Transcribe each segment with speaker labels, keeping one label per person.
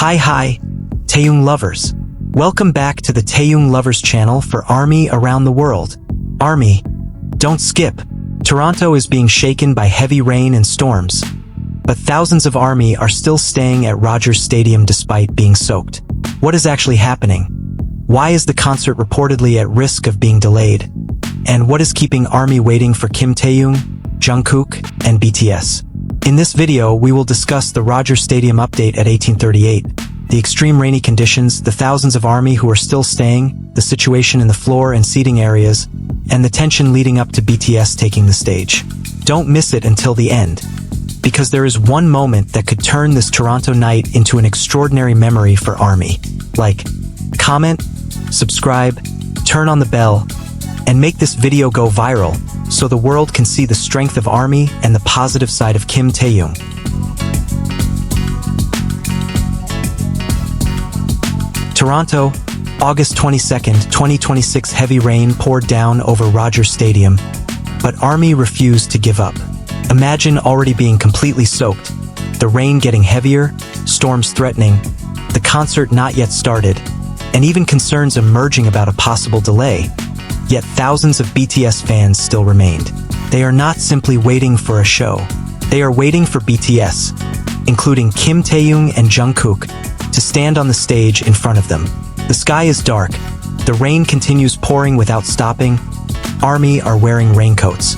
Speaker 1: Hi, Taehyung lovers. Welcome back to the Taehyung Lovers channel for ARMY around the world. ARMY, don't skip. Toronto is being shaken by heavy rain and storms, but thousands of ARMY are still staying at Rogers Stadium despite being soaked. What is actually happening? Why is the concert reportedly at risk of being delayed? And what is keeping ARMY waiting for Kim Taehyung, Jungkook, and BTS? In this video, we will discuss the Rogers Stadium update at 1838, the extreme rainy conditions, the thousands of ARMY who are still staying, the situation in the floor and seating areas, and the tension leading up to BTS taking the stage. Don't miss it until the end, because there is one moment that could turn this Toronto night into an extraordinary memory for ARMY. Like, comment, subscribe, turn on the bell, and make this video go viral so the world can see the strength of ARMY and the positive side of Kim Taehyung. Toronto, August 22nd, 2026. Heavy rain poured down over Rogers Stadium, but ARMY refused to give up. Imagine already being completely soaked, the rain getting heavier, storms threatening, the concert not yet started, and even concerns emerging about a possible delay. Yet thousands of BTS fans still remained. They are not simply waiting for a show. They are waiting for BTS, including Kim Taehyung and Jungkook, to stand on the stage in front of them. The sky is dark. The rain continues pouring without stopping. ARMY are wearing raincoats,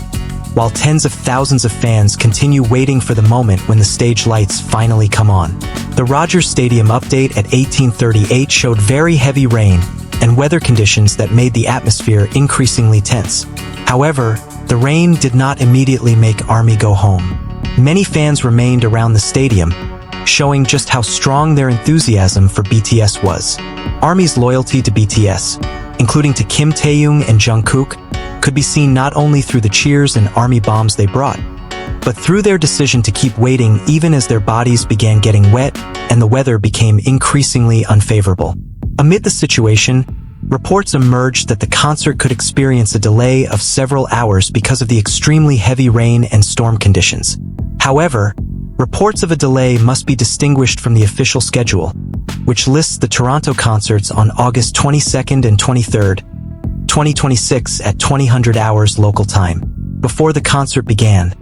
Speaker 1: while tens of thousands of fans continue waiting for the moment when the stage lights finally come on. The Rogers Stadium update at 1838 showed very heavy rain and weather conditions that made the atmosphere increasingly tense. However, the rain did not immediately make ARMY go home. Many fans remained around the stadium, showing just how strong their enthusiasm for BTS was. ARMY's loyalty to BTS, including to Kim Taehyung and Jungkook, could be seen not only through the cheers and ARMY bombs they brought, but through their decision to keep waiting even as their bodies began getting wet and the weather became increasingly unfavorable. Amid the situation, reports emerged that the concert could experience a delay of several hours because of the extremely heavy rain and storm conditions. However, reports of a delay must be distinguished from the official schedule, which lists the Toronto concerts on August 22nd and 23rd, 2026 at 2000 hours local time. Before the concert began,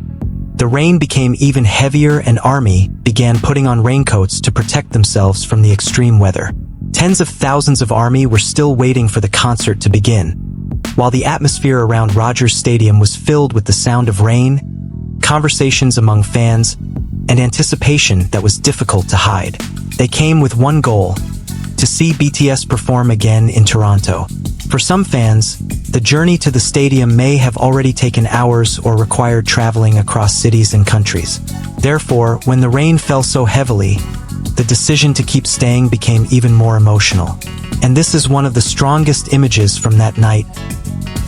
Speaker 1: the rain became even heavier and ARMY began putting on raincoats to protect themselves from the extreme weather. Tens of thousands of ARMY were still waiting for the concert to begin, while the atmosphere around Rogers Stadium was filled with the sound of rain, conversations among fans, and anticipation that was difficult to hide. They came with one goal: to see BTS perform again in Toronto. For some fans, the journey to the stadium may have already taken hours or required traveling across cities and countries. Therefore, when the rain fell so heavily, the decision to keep staying became even more emotional. And this is one of the strongest images from that night.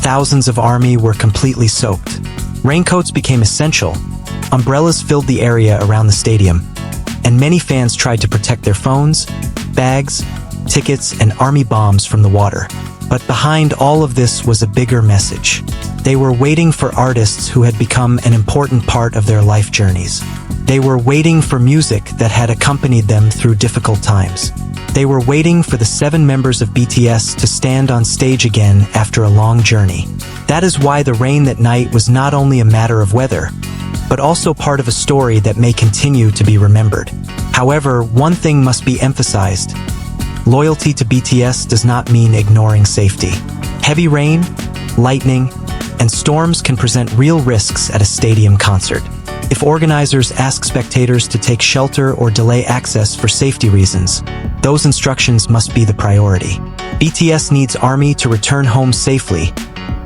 Speaker 1: Thousands of ARMY were completely soaked. Raincoats became essential. Umbrellas filled the area around the stadium, and many fans tried to protect their phones, bags, tickets, and ARMY bombs from the water. But behind all of this was a bigger message. They were waiting for artists who had become an important part of their life journeys. They were waiting for music that had accompanied them through difficult times. They were waiting for the 7 members of BTS to stand on stage again after a long journey. That is why the rain that night was not only a matter of weather, but also part of a story that may continue to be remembered. However, one thing must be emphasized. Loyalty to BTS does not mean ignoring safety. Heavy rain, lightning, and storms can present real risks at a stadium concert. If organizers ask spectators to take shelter or delay access for safety reasons, those instructions must be the priority. BTS needs ARMY to return home safely,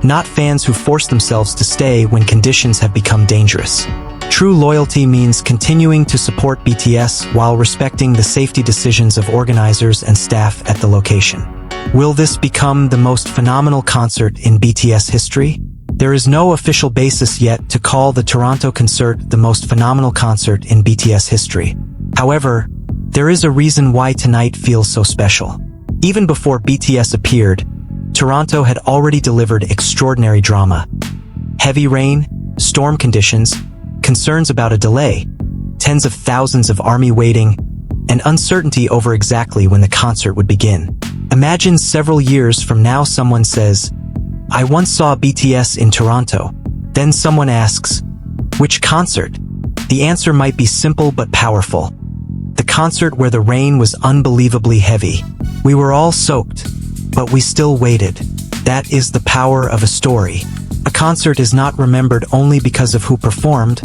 Speaker 1: not fans who force themselves to stay when conditions have become dangerous. True loyalty means continuing to support BTS while respecting the safety decisions of organizers and staff at the location. Will this become the most phenomenal concert in BTS history? There is no official basis yet to call the Toronto concert the most phenomenal concert in BTS history. However, there is a reason why tonight feels so special. Even before BTS appeared, Toronto had already delivered extraordinary drama. Heavy rain, storm conditions, concerns about a delay, tens of thousands of ARMY waiting, and uncertainty over exactly when the concert would begin. Imagine several years from now someone says, "I once saw BTS in Toronto." Then someone asks, "Which concert?" The answer might be simple but powerful. The concert where the rain was unbelievably heavy. We were all soaked, but we still waited. That is the power of a story. A concert is not remembered only because of who performed,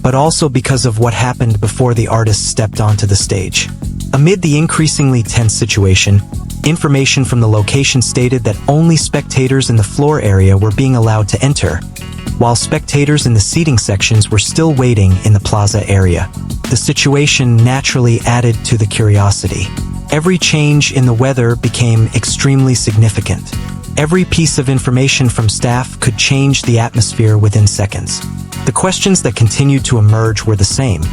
Speaker 1: but also because of what happened before the artist stepped onto the stage. Amid the increasingly tense situation, information from the location stated that only spectators in the floor area were being allowed to enter, while spectators in the seating sections were still waiting in the plaza area. The situation naturally added to the curiosity. Every change in the weather became extremely significant. Every piece of information from staff could change the atmosphere within seconds. The questions that continued to emerge were the same.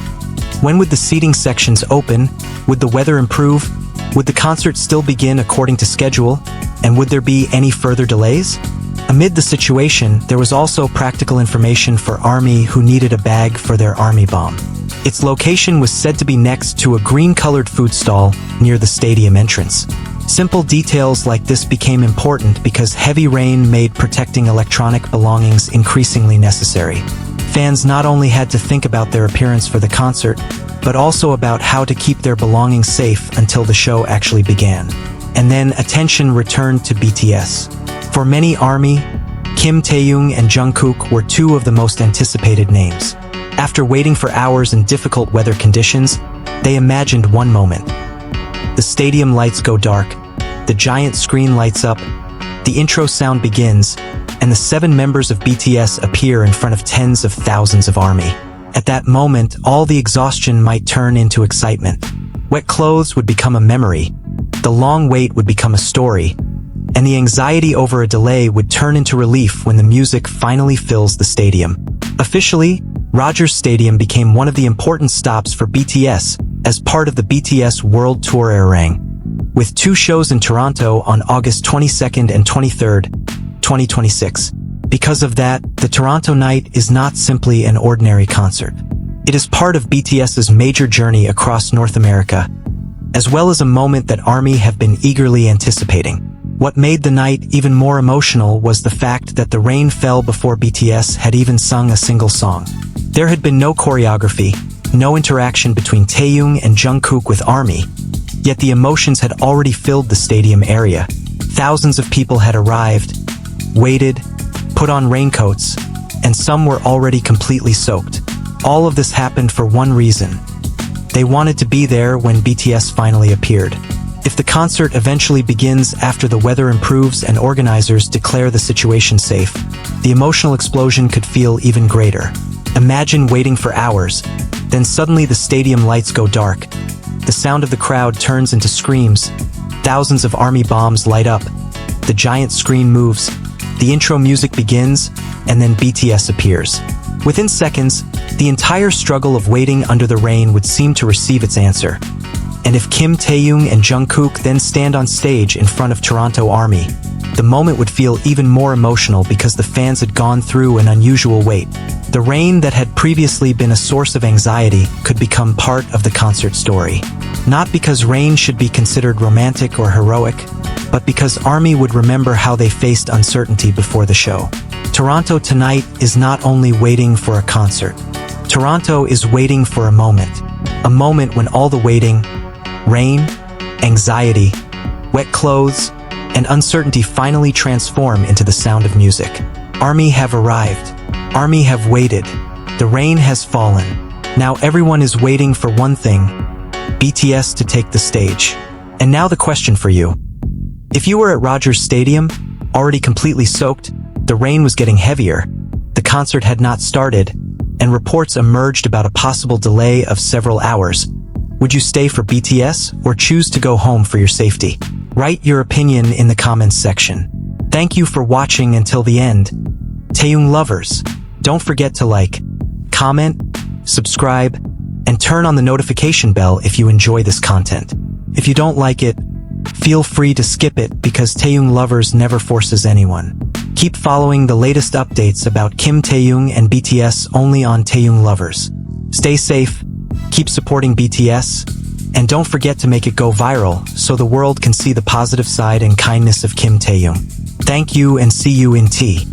Speaker 1: When would the seating sections open? Would the weather improve? Would the concert still begin according to schedule? And would there be any further delays? Amid the situation, there was also practical information for ARMY who needed a bag for their ARMY bomb. Its location was said to be next to a green-colored food stall near the stadium entrance. Simple details like this became important because heavy rain made protecting electronic belongings increasingly necessary. Fans not only had to think about their appearance for the concert, but also about how to keep their belongings safe until the show actually began. And then attention returned to BTS. For many ARMY, Kim Taehyung and Jungkook were two of the most anticipated names. After waiting for hours in difficult weather conditions, they imagined one moment. The stadium lights go dark, the giant screen lights up, the intro sound begins, and the 7 members of BTS appear in front of tens of thousands of ARMY. At that moment, all the exhaustion might turn into excitement. Wet clothes would become a memory, the long wait would become a story, and the anxiety over a delay would turn into relief when the music finally fills the stadium. Officially, Rogers Stadium became one of the important stops for BTS as part of the BTS World Tour ARIRANG, with 2 shows in Toronto on August 22nd and 23rd, 2026. Because of that, the Toronto night is not simply an ordinary concert. It is part of BTS's major journey across North America, as well as a moment that ARMY have been eagerly anticipating. What made the night even more emotional was the fact that the rain fell before BTS had even sung a single song. There had been no choreography, no interaction between Taehyung and Jungkook with ARMY, yet the emotions had already filled the stadium area. Thousands of people had arrived, waited, put on raincoats, and some were already completely soaked. All of this happened for one reason. They wanted to be there when BTS finally appeared. If the concert eventually begins after the weather improves and organizers declare the situation safe, the emotional explosion could feel even greater. Imagine waiting for hours, then suddenly the stadium lights go dark. The sound of the crowd turns into screams. Thousands of ARMY bombs light up. The giant screen moves. The intro music begins, and then BTS appears. Within seconds, the entire struggle of waiting under the rain would seem to receive its answer. And if Kim Taehyung and Jungkook then stand on stage in front of Toronto ARMY, the moment would feel even more emotional because the fans had gone through an unusual wait. The rain that had previously been a source of anxiety could become part of the concert story. Not because rain should be considered romantic or heroic, but because ARMY would remember how they faced uncertainty before the show. Toronto tonight is not only waiting for a concert. Toronto is waiting for a moment when all the waiting, rain, anxiety, wet clothes, and uncertainty finally transform into the sound of music. ARMY have arrived. ARMY have waited. The rain has fallen. Now everyone is waiting for one thing: BTS to take the stage. And now the question for you. If you were at Rogers Stadium, already completely soaked, the rain was getting heavier, the concert had not started, and reports emerged about a possible delay of several hours, would you stay for BTS or choose to go home for your safety? Write your opinion in the comments section. Thank you for watching until the end. Taehyung lovers, don't forget to like, comment, subscribe, and turn on the notification bell if you enjoy this content. If you don't like it, feel free to skip it because Taehyung lovers never forces anyone. Keep following the latest updates about Kim Taehyung and BTS only on Taehyung lovers. Stay safe, keep supporting BTS, And don't forget to make it go viral so the world can see the positive side and kindness of Kim Taehyung. Thank you and see you in T.